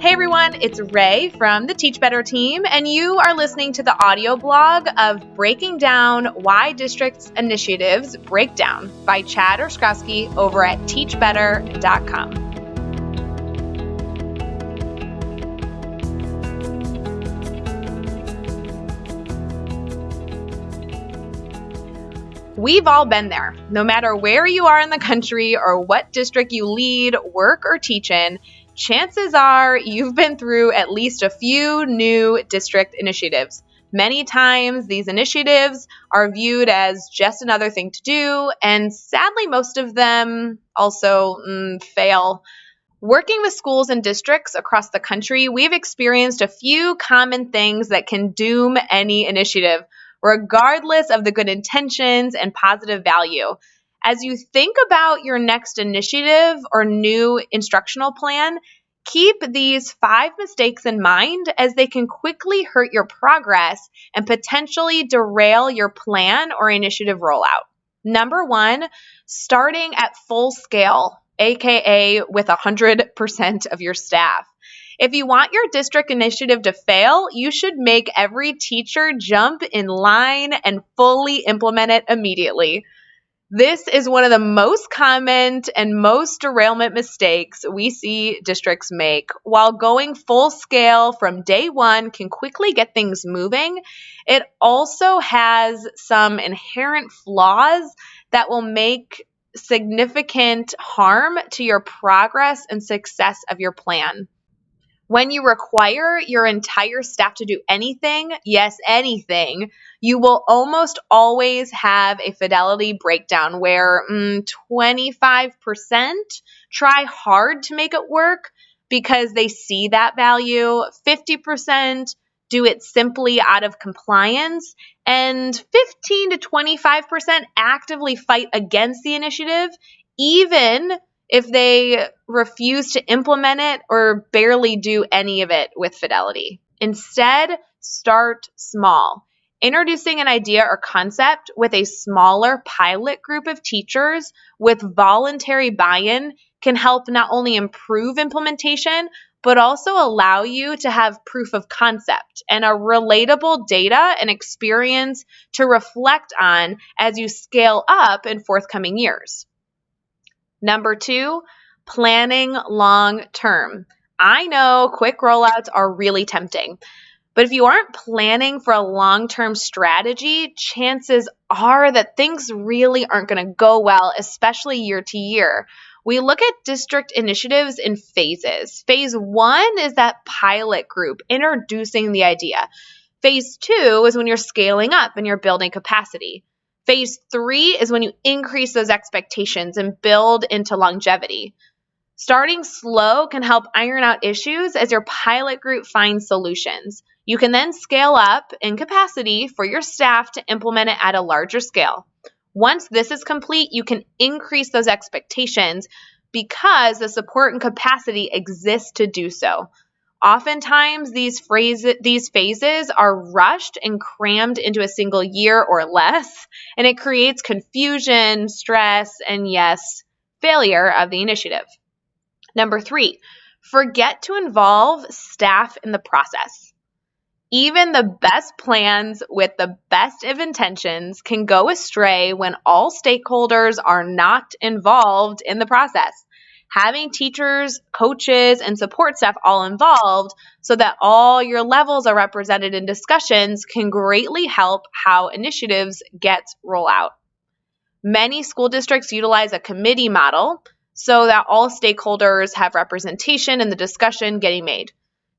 Hey everyone, it's Ray from the Teach Better team, and you are listening to the audio blog of Breaking Down Why Districts Initiatives Break Down by Chad Ostrowski over at teachbetter.com. We've all been there. No matter where you are in the country or what district you lead, work, or teach in, chances are you've been through at least a few new district initiatives. Many times, these initiatives are viewed as just another thing to do, and sadly, most of them also fail. Working with schools and districts across the country, we've experienced a few common things that can doom any initiative, regardless of the good intentions and positive value. As you think about your next initiative or new instructional plan, keep these 5 mistakes in mind, as they can quickly hurt your progress and potentially derail your plan or initiative rollout. Number 1, starting at full scale, aka with 100% of your staff. If you want your district initiative to fail, you should make every teacher jump in line and fully implement it immediately. This is one of the most common and most derailment mistakes we see districts make. While going full scale from day one can quickly get things moving, it also has some inherent flaws that will make significant harm to your progress and success of your plan. When you require your entire staff to do anything, yes, anything, you will almost always have a fidelity breakdown where 25% try hard to make it work because they see that value, 50% do it simply out of compliance, and 15 to 25% actively fight against the initiative, even if they refuse to implement it or barely do any of it with fidelity. Instead, start small. Introducing an idea or concept with a smaller pilot group of teachers with voluntary buy-in can help not only improve implementation, but also allow you to have proof of concept and a relatable data and experience to reflect on as you scale up in forthcoming years. Number 2, planning long term. I know quick rollouts are really tempting, but if you aren't planning for a long-term strategy, chances are that things really aren't going to go well, especially year to year. We look at district initiatives in phases. Phase 1 is that pilot group, introducing the idea. Phase 2 is when you're scaling up and you're building capacity. Phase 3 is when you increase those expectations and build into longevity. Starting slow can help iron out issues as your pilot group finds solutions. You can then scale up in capacity for your staff to implement it at a larger scale. Once this is complete, you can increase those expectations because the support and capacity exists to do so. Oftentimes, these phases are rushed and crammed into a single year or less, and it creates confusion, stress, and yes, failure of the initiative. Number 3, forget to involve staff in the process. Even the best plans with the best of intentions can go astray when all stakeholders are not involved in the process. Having teachers, coaches, and support staff all involved so that all your levels are represented in discussions can greatly help how initiatives get rolled out. Many school districts utilize a committee model so that all stakeholders have representation in the discussion getting made.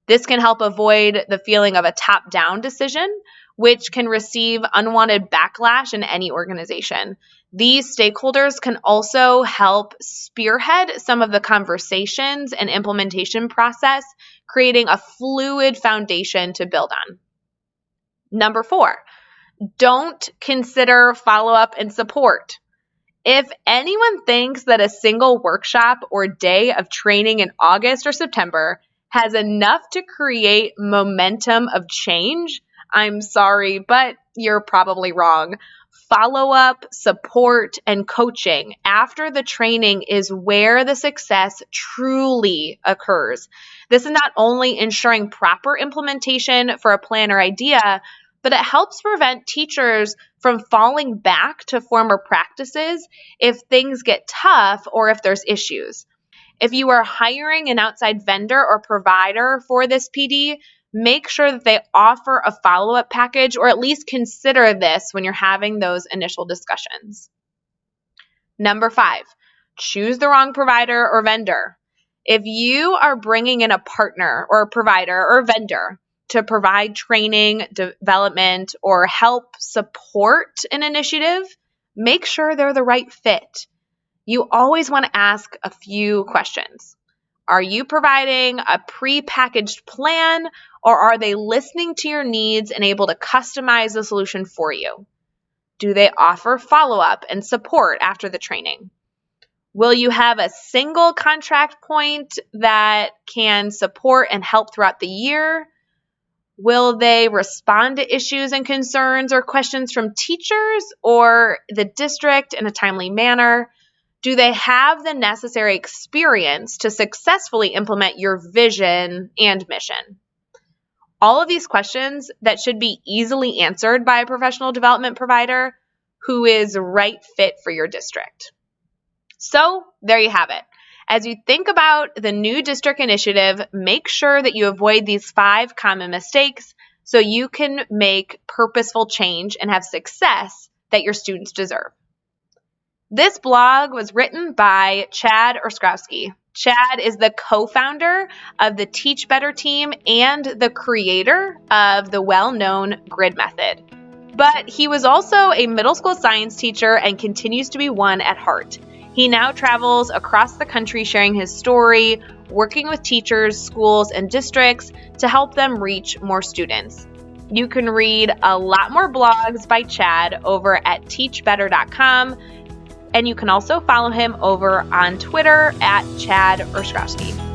This can help avoid the feeling of a top-down decision, which can receive unwanted backlash in any organization. These stakeholders can also help spearhead some of the conversations and implementation process, creating a fluid foundation to build on. Number 4, don't consider follow-up and support. If anyone thinks that a single workshop or day of training in August or September has enough to create momentum of change, I'm sorry, but you're probably wrong. Follow-up, support, and coaching after the training is where the success truly occurs. This is not only ensuring proper implementation for a plan or idea, but it helps prevent teachers from falling back to former practices if things get tough or if there's issues. If you are hiring an outside vendor or provider for this PD, make sure that they offer a follow-up package, or at least consider this when you're having those initial discussions. Number 5, choose the wrong provider or vendor. If you are bringing in a partner or a provider or vendor to provide training, development, or help support an initiative, make sure they're the right fit. You always want to ask a few questions. Are you providing a pre-packaged plan, or are they listening to your needs and able to customize the solution for you? Do they offer follow-up and support after the training? Will you have a single contract point that can support and help throughout the year? Will they respond to issues and concerns or questions from teachers or the district in a timely manner? Do they have the necessary experience to successfully implement your vision and mission? All of these questions that should be easily answered by a professional development provider who is right fit for your district. So there you have it. As you think about the new district initiative, make sure that you avoid these 5 common mistakes so you can make purposeful change and have success that your students deserve. This blog was written by Chad Ostrowski. Chad is the co-founder of the Teach Better team and the creator of the well-known Grid Method. But he was also a middle school science teacher and continues to be one at heart. He now travels across the country sharing his story, working with teachers, schools, and districts to help them reach more students. You can read a lot more blogs by Chad over at teachbetter.com. And you can also follow him over on Twitter at Chad Ostrowski.